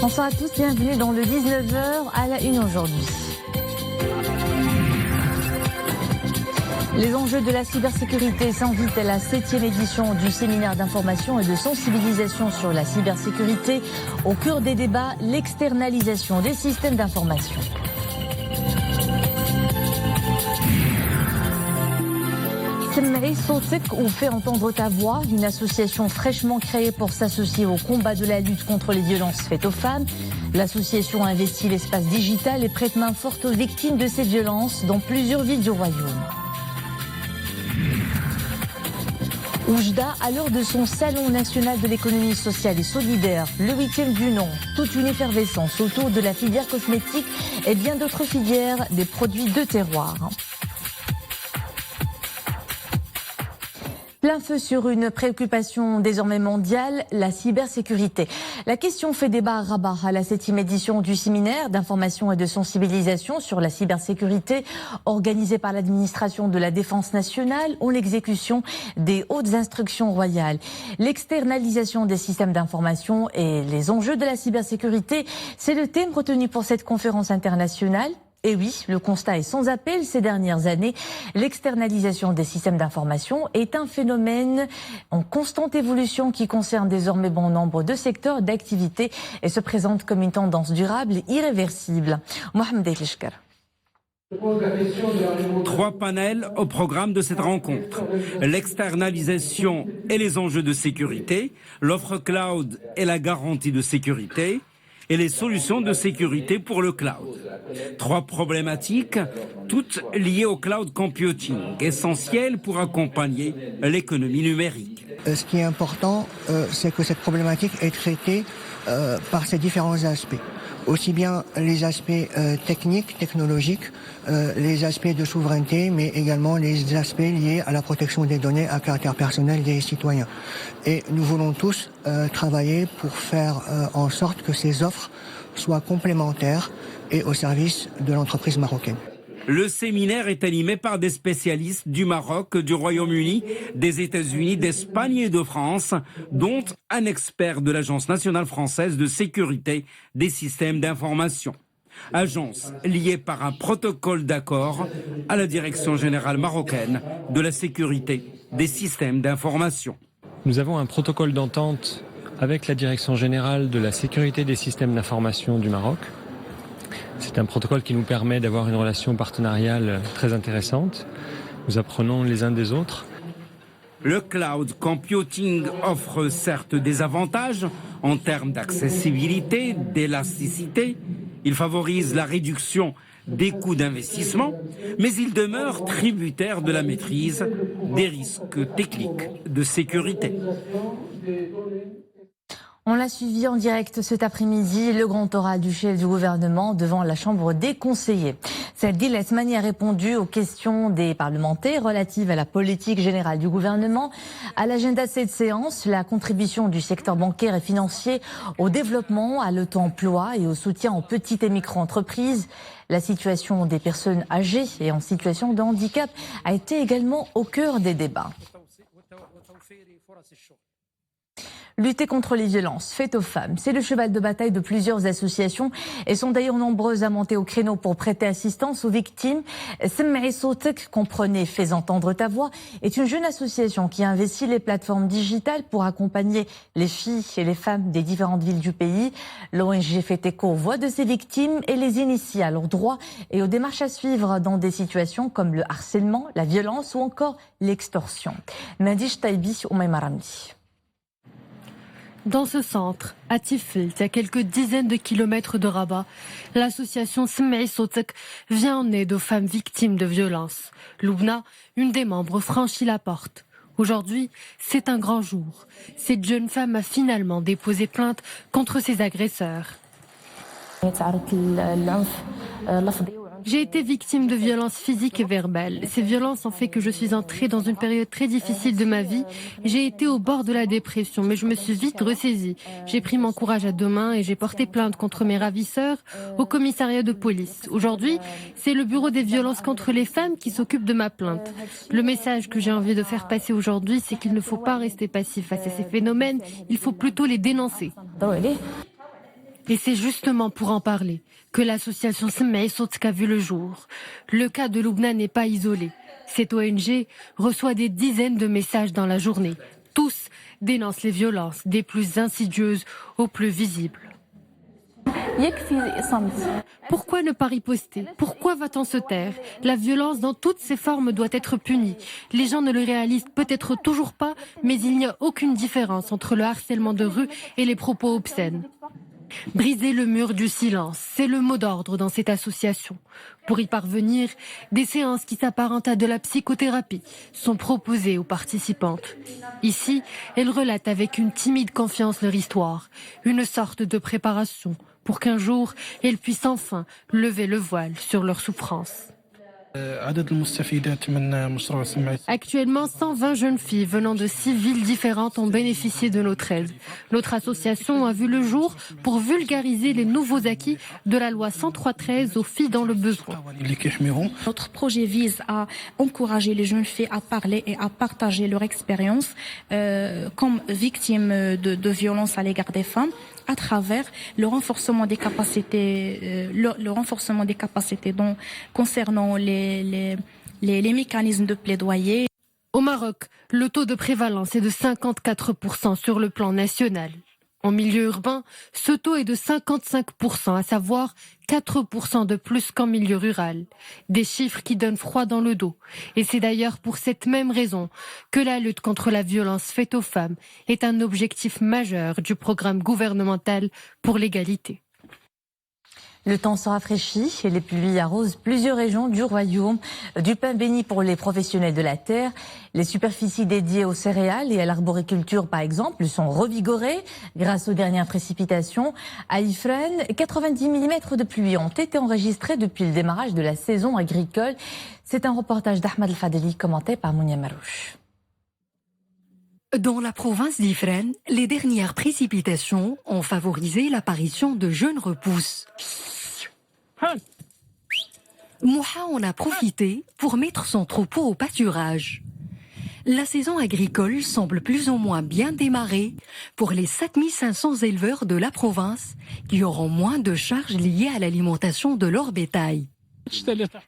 Bonsoir à tous, bienvenue dans le 19h à la une aujourd'hui. Les enjeux de la cybersécurité s'invitent à la 7e édition du séminaire d'information et de sensibilisation sur la cybersécurité. Au cœur des débats, l'externalisation des systèmes d'information. Semmeï Sotek ou Fait entendre ta voix, une association fraîchement créée pour s'associer au combat de la lutte contre les violences faites aux femmes. L'association investit l'espace digital et prête main forte aux victimes de ces violences dans plusieurs villes du royaume. Oujda, à l'heure de son Salon national de l'économie sociale et solidaire, le 8e du nom, toute une effervescence autour de la filière cosmétique et bien d'autres filières des produits de terroir. Plein feu sur une préoccupation désormais mondiale, la cybersécurité. La question fait débat à Rabat à la 7e édition du séminaire d'information et de sensibilisation sur la cybersécurité organisé par l'administration de la Défense nationale en l'exécution des hautes instructions royales. L'externalisation des systèmes d'information et les enjeux de la cybersécurité, c'est le thème retenu pour cette conférence internationale. Et oui, le constat est sans appel ces dernières années. L'externalisation des systèmes d'information est un phénomène en constante évolution qui concerne désormais bon nombre de secteurs d'activité et se présente comme une tendance durable et irréversible. Mohamed Elishkar. 3 panels au programme de cette rencontre. L'externalisation et les enjeux de sécurité, l'offre cloud et la garantie de sécurité, et les solutions de sécurité pour le cloud. 3 problématiques, toutes liées au cloud computing, essentielles pour accompagner l'économie numérique. Ce qui est important, c'est que cette problématique est traitée par ses différents aspects. Aussi bien les aspects techniques, technologiques, les aspects de souveraineté, mais également les aspects liés à la protection des données à caractère personnel des citoyens. Et nous voulons tous travailler pour faire en sorte que ces offres soient complémentaires et au service de l'entreprise marocaine. Le séminaire est animé par des spécialistes du Maroc, du Royaume-Uni, des États-Unis, d'Espagne et de France, dont un expert de l'Agence nationale française de sécurité des systèmes d'information. Agence liée par un protocole d'accord à la Direction générale marocaine de la sécurité des systèmes d'information. Nous avons un protocole d'entente avec la Direction générale de la sécurité des systèmes d'information du Maroc. C'est un protocole qui nous permet d'avoir une relation partenariale très intéressante. Nous apprenons les uns des autres. Le cloud computing offre certes des avantages en termes d'accessibilité, d'élasticité. Il favorise la réduction des coûts d'investissement, mais il demeure tributaire de la maîtrise des risques techniques de sécurité. On l'a suivi en direct cet après-midi, le grand oral du chef du gouvernement devant la Chambre des conseillers. Cette Diletmani a répondu aux questions des parlementaires relatives à la politique générale du gouvernement. À l'agenda de cette séance, la contribution du secteur bancaire et financier au développement, à l'auto-emploi et au soutien aux petites et micro-entreprises. La situation des personnes âgées et en situation de handicap a été également au cœur des débats. Lutter contre les violences faites aux femmes, c'est le cheval de bataille de plusieurs associations et sont d'ailleurs nombreuses à monter au créneau pour prêter assistance aux victimes. Semmeï Sotek, comprenez Fais entendre ta voix, est une jeune association qui investit les plateformes digitales pour accompagner les filles et les femmes des différentes villes du pays. L'ONG fait écho aux voix de ces victimes et les initie à leurs droits et aux démarches à suivre dans des situations comme le harcèlement, la violence ou encore l'extorsion. Nadish Taibi, Oumaima Ramdi. Dans ce centre, à Tifelt, à quelques dizaines de kilomètres de Rabat, l'association Semmeï Sotek vient en aide aux femmes victimes de violences. Loubna, une des membres, franchit la porte. Aujourd'hui, c'est un grand jour. Cette jeune femme a finalement déposé plainte contre ses agresseurs. J'ai été victime de violences physiques et verbales. Ces violences ont fait que je suis entrée dans une période très difficile de ma vie. J'ai été au bord de la dépression, mais je me suis vite ressaisie. J'ai pris mon courage à 2 mains et j'ai porté plainte contre mes ravisseurs au commissariat de police. Aujourd'hui, c'est le bureau des violences contre les femmes qui s'occupe de ma plainte. Le message que j'ai envie de faire passer aujourd'hui, c'est qu'il ne faut pas rester passif face à ces phénomènes, il faut plutôt les dénoncer. Et c'est justement pour en parler que l'association Semmei Sawtek a vu le jour. Le cas de Lubna n'est pas isolé. Cette ONG reçoit des dizaines de messages dans la journée. Tous dénoncent les violences, des plus insidieuses aux plus visibles. Pourquoi ne pas riposter? Pourquoi va-t-on se taire? La violence dans toutes ses formes doit être punie. Les gens ne le réalisent peut-être toujours pas, mais il n'y a aucune différence entre le harcèlement de rue et les propos obscènes. Briser le mur du silence, c'est le mot d'ordre dans cette association. Pour y parvenir, des séances qui s'apparentent à de la psychothérapie sont proposées aux participantes. Ici, elles relatent avec une timide confiance leur histoire, une sorte de préparation pour qu'un jour, elles puissent enfin lever le voile sur leur souffrance. Actuellement, 120 jeunes filles venant de 6 villes différentes ont bénéficié de notre aide. Notre association a vu le jour pour vulgariser les nouveaux acquis de la loi 103/13 aux filles dans le besoin. Notre projet vise à encourager les jeunes filles à parler et à partager leur expérience comme victimes de violences à l'égard des femmes, à travers le renforcement des capacités, concernant les mécanismes de plaidoyer. Au Maroc, le taux de prévalence est de 54% sur le plan national. En milieu urbain, ce taux est de 55%, à savoir 4% de plus qu'en milieu rural. Des chiffres qui donnent froid dans le dos. Et c'est d'ailleurs pour cette même raison que la lutte contre la violence faite aux femmes est un objectif majeur du programme gouvernemental pour l'égalité. Le temps se rafraîchit et les pluies arrosent plusieurs régions du royaume. Du pain béni pour les professionnels de la terre. Les superficies dédiées aux céréales et à l'arboriculture, par exemple, sont revigorées grâce aux dernières précipitations. À Ifrane, 90 mm de pluie ont été enregistrés depuis le démarrage de la saison agricole. C'est un reportage d'Ahmed El-Fadeli commenté par Mounia Marouche. Dans la province d'Ifrane, les dernières précipitations ont favorisé l'apparition de jeunes repousses. Mouha en a profité pour mettre son troupeau au pâturage. La saison agricole semble plus ou moins bien démarrer pour les 7500 éleveurs de la province qui auront moins de charges liées à l'alimentation de leur bétail.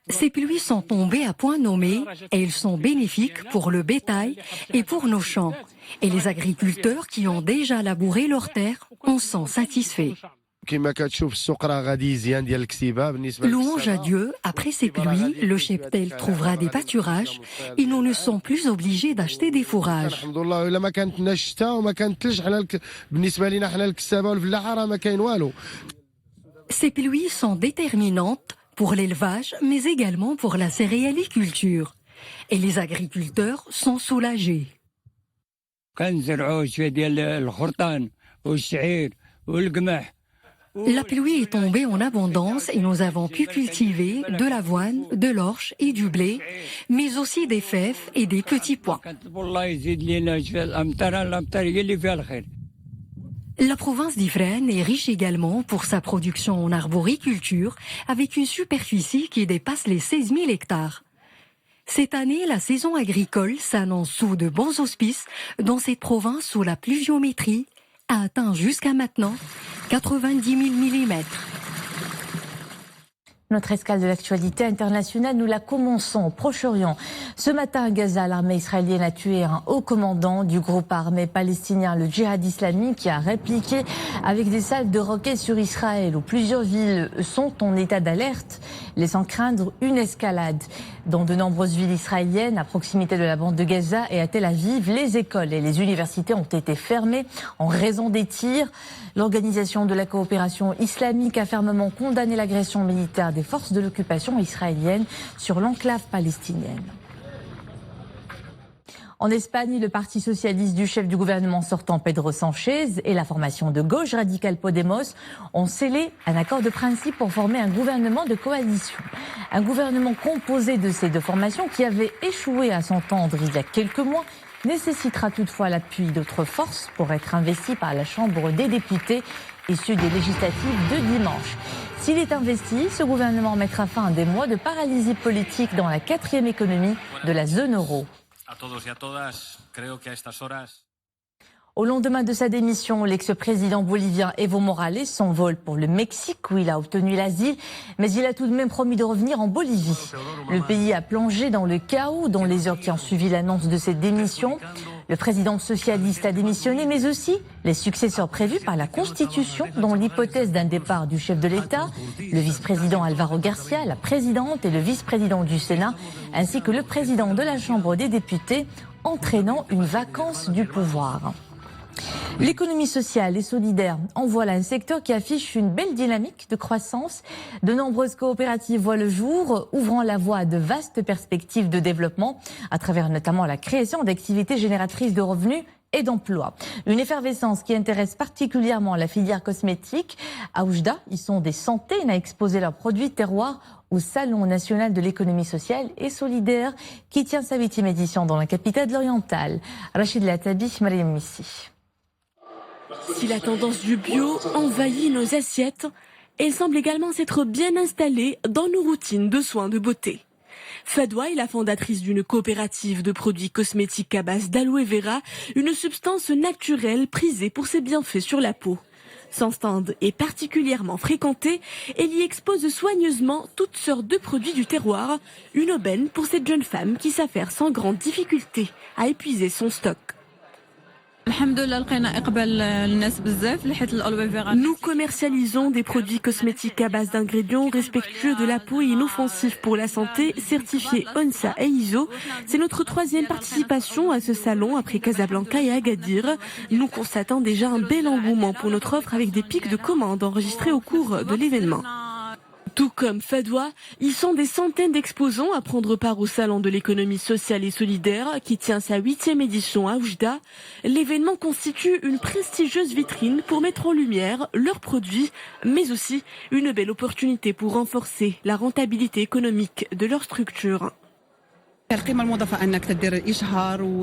Ces pluies sont tombées à point nommé et elles sont bénéfiques pour le bétail et pour nos champs. Et les agriculteurs qui ont déjà labouré leurs terres en sont satisfaits. Louange à Dieu, après ces pluies, le cheptel trouvera des pâturages et nous ne sommes plus obligés d'acheter des fourrages. Ces pluies sont déterminantes pour l'élevage, mais également pour la céréaliculture. Et les agriculteurs sont soulagés. La pluie est tombée en abondance et nous avons pu cultiver de l'avoine, de l'orge et du blé, mais aussi des fèves et des petits pois. La province d'Ifrane est riche également pour sa production en arboriculture, avec une superficie qui dépasse les 16 000 hectares. Cette année, la saison agricole s'annonce sous de bons auspices dans cette province où la pluviométrie a atteint jusqu'à maintenant 90 000 mm. Notre escale de l'actualité internationale, nous la commençons au Proche-Orient. Ce matin à Gaza, l'armée israélienne a tué un haut commandant du groupe armé palestinien, le Djihad islamique, qui a répliqué avec des salves de roquettes sur Israël, où plusieurs villes sont en état d'alerte, laissant craindre une escalade. Dans de nombreuses villes israéliennes, à proximité de la bande de Gaza et à Tel Aviv, les écoles et les universités ont été fermées en raison des tirs. L'Organisation de la coopération islamique a fermement condamné l'agression militaire des forces de l'occupation israélienne sur l'enclave palestinienne. En Espagne, le parti socialiste du chef du gouvernement sortant Pedro Sánchez et la formation de gauche radicale Podemos ont scellé un accord de principe pour former un gouvernement de coalition. Un gouvernement composé de ces deux formations qui avait échoué à s'entendre il y a quelques mois nécessitera toutefois l'appui d'autres forces pour être investi par la Chambre des députés issue des législatives de dimanche. S'il est investi, ce gouvernement mettra fin à des mois de paralysie politique dans la quatrième économie de la zone euro. Au lendemain de sa démission, l'ex-président bolivien Evo Morales s'envole pour le Mexique où il a obtenu l'asile, mais il a tout de même promis de revenir en Bolivie. Le pays a plongé dans le chaos dans les heures qui ont suivi l'annonce de cette démission. Le président socialiste a démissionné, mais aussi les successeurs prévus par la Constitution, dont l'hypothèse d'un départ du chef de l'État, le vice-président Alvaro Garcia, la présidente et le vice-président du Sénat, ainsi que le président de la Chambre des députés, entraînant une vacance du pouvoir. L'économie sociale et solidaire en voilà un secteur qui affiche une belle dynamique de croissance. De nombreuses coopératives voient le jour, ouvrant la voie à de vastes perspectives de développement, à travers notamment la création d'activités génératrices de revenus et d'emplois. Une effervescence qui intéresse particulièrement la filière cosmétique. À Oujda, ils sont des centaines à exposer leurs produits terroirs au Salon national de l'économie sociale et solidaire qui tient sa 8e édition dans la capitale de l'Oriental. Rachid Latabi, Mariam Missi. Si la tendance du bio envahit nos assiettes, elle semble également s'être bien installée dans nos routines de soins de beauté. Fadwa est la fondatrice d'une coopérative de produits cosmétiques à base d'aloe vera, une substance naturelle prisée pour ses bienfaits sur la peau. Son stand est particulièrement fréquenté et y expose soigneusement toutes sortes de produits du terroir, une aubaine pour cette jeune femme qui s'affaire sans grande difficulté à épuiser son stock. Nous commercialisons des produits cosmétiques à base d'ingrédients respectueux de la peau et inoffensifs pour la santé, certifiés ONSA et ISO. C'est notre 3e participation à ce salon après Casablanca et Agadir. Nous constatons déjà un bel engouement pour notre offre avec des pics de commandes enregistrés au cours de l'événement. Tout comme Fadwa, ils sont des centaines d'exposants à prendre part au Salon de l'économie sociale et solidaire qui tient sa 8e édition à Oujda. L'événement constitue une prestigieuse vitrine pour mettre en lumière leurs produits, mais aussi une belle opportunité pour renforcer la rentabilité économique de leur structure.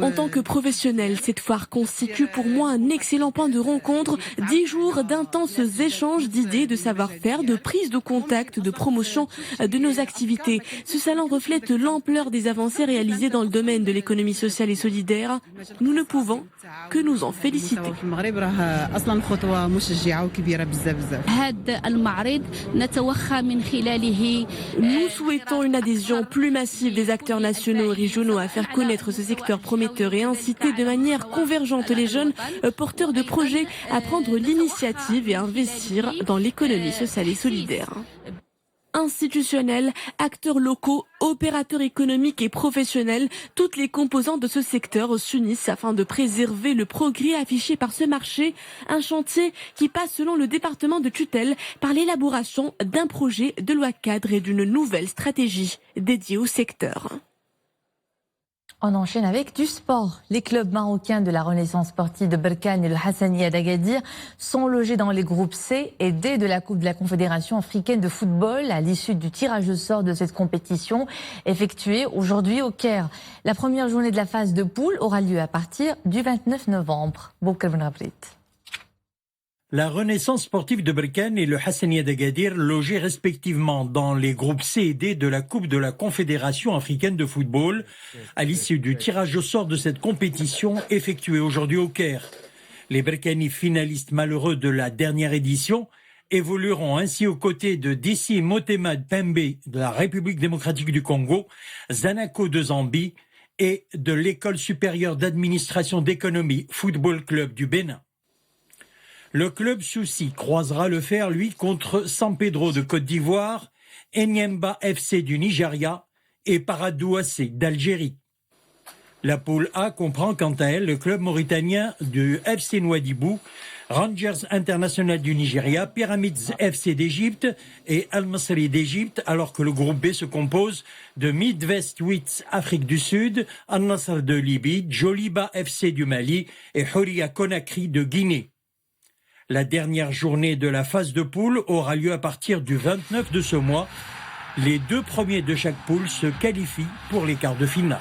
En tant que professionnel, cette foire constitue pour moi un excellent point de rencontre. 10 jours d'intenses échanges d'idées, de savoir-faire, de prise de contact, de promotion de nos activités. Ce salon reflète l'ampleur des avancées réalisées dans le domaine de l'économie sociale et solidaire. Nous ne pouvons que nous en féliciter. Nous souhaitons une adhésion plus massive des acteurs nationaux et régionaux à faire connaître ce secteur prometteur et inciter de manière convergente les jeunes porteurs de projets à prendre l'initiative et à investir dans l'économie sociale et solidaire. Institutionnels, acteurs locaux, opérateurs économiques et professionnels, toutes les composantes de ce secteur s'unissent afin de préserver le progrès affiché par ce marché, un chantier qui passe selon le département de tutelle par l'élaboration d'un projet de loi cadre et d'une nouvelle stratégie dédiée au secteur. On enchaîne avec du sport. Les clubs marocains de la Renaissance sportive de Berkane et le Hassania d'Agadir sont logés dans les groupes C et D de la Coupe de la Confédération africaine de football à l'issue du tirage au sort de cette compétition effectuée aujourd'hui au Caire. La première journée de la phase de poule aura lieu à partir du 29 novembre. La Renaissance sportive de Berkane et le Hassania d'Agadir logés respectivement dans les groupes C et D de la Coupe de la Confédération africaine de football à l'issue du tirage au sort de cette compétition effectuée aujourd'hui au Caire. Les Berkanis finalistes malheureux de la dernière édition évolueront ainsi aux côtés de Dissi Motema Pembe de la République démocratique du Congo, Zanaco de Zambie et de l'École supérieure d'administration d'économie Football Club du Bénin. Le club Souci croisera le fer, lui, contre San Pedro de Côte d'Ivoire, Enyemba FC du Nigeria et Paradouassé d'Algérie. La poule A comprend quant à elle le club mauritanien du FC Nouadhibou, Rangers International du Nigeria, Pyramids FC d'Égypte et Al-Masri d'Égypte, alors que le groupe B se compose de Midwest Wits Afrique du Sud, Al-Nassr de Libye, Joliba FC du Mali et Huria Conakry de Guinée. La dernière journée de la phase de poule aura lieu à partir du 29 de ce mois. Les 2 premiers de chaque poule se qualifient pour les quarts de finale.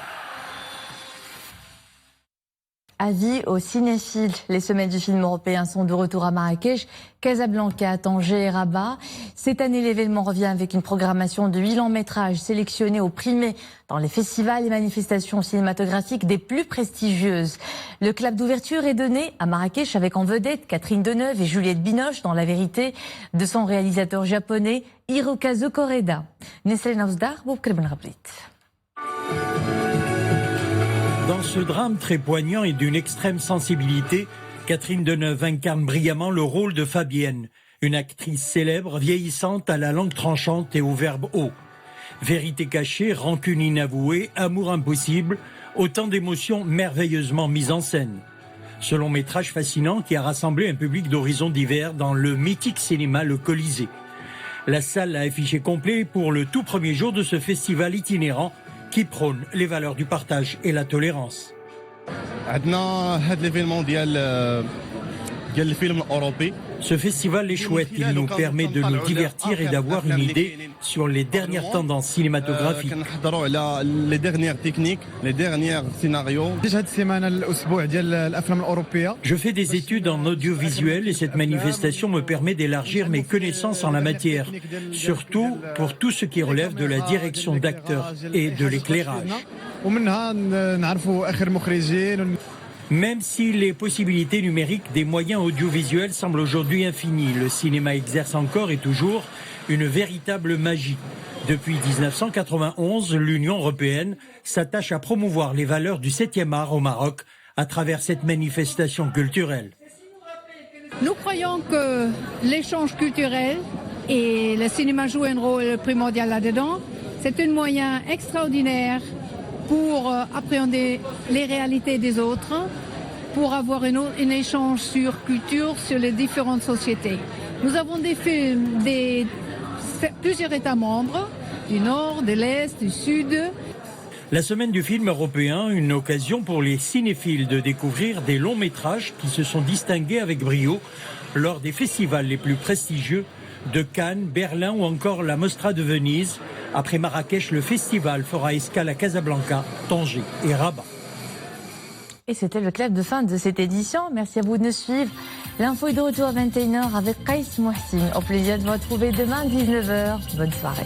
Avis aux cinéphiles. Les semaines du film européen sont de retour à Marrakech, Casablanca, Tanger et Rabat. Cette année, l'événement revient avec une programmation de 8 longs métrages sélectionnés ou primés dans les festivals et manifestations cinématographiques des plus prestigieuses. Le clap d'ouverture est donné à Marrakech avec en vedette Catherine Deneuve et Juliette Binoche dans La Vérité de son réalisateur japonais Hirokazu Koreda. Nesrine Avzdar, Boubkir Ben Rabrit. Dans ce drame très poignant et d'une extrême sensibilité, Catherine Deneuve incarne brillamment le rôle de Fabienne, une actrice célèbre, vieillissante à la langue tranchante et au verbe haut. Vérité cachée, rancune inavouée, amour impossible, autant d'émotions merveilleusement mises en scène. Ce long métrage fascinant qui a rassemblé un public d'horizons divers dans le mythique cinéma Le Colisée. La salle a affiché complet pour le tout premier jour de ce festival itinérant qui prône les valeurs du partage et la tolérance. Ce festival est chouette, il nous permet de nous divertir et d'avoir une idée sur les dernières tendances cinématographiques. Les dernières techniques, les derniers scénarios. Je fais des études en audiovisuel et cette manifestation me permet d'élargir mes connaissances en la matière, surtout pour tout ce qui relève de la direction d'acteurs et de l'éclairage. Même si les possibilités numériques des moyens audiovisuels semblent aujourd'hui infinies, le cinéma exerce encore et toujours une véritable magie. Depuis 1991, l'Union européenne s'attache à promouvoir les valeurs du 7e art au Maroc à travers cette manifestation culturelle. Nous croyons que l'échange culturel et le cinéma jouent un rôle primordial là-dedans. C'est un moyen extraordinaire pour appréhender les réalités des autres, pour avoir un échange sur culture, sur les différentes sociétés. Nous avons des films de plusieurs États membres, du Nord, de l'Est, du Sud. La semaine du film européen, une occasion pour les cinéphiles de découvrir des longs métrages qui se sont distingués avec brio lors des festivals les plus prestigieux de Cannes, Berlin ou encore la Mostra de Venise. Après Marrakech, le festival fera escale à Casablanca, Tanger et Rabat. Et c'était le clap de fin de cette édition. Merci à vous de nous suivre. L'info est de retour à 21h avec Kais Mohsin. Au plaisir de vous retrouver demain 19h. Bonne soirée.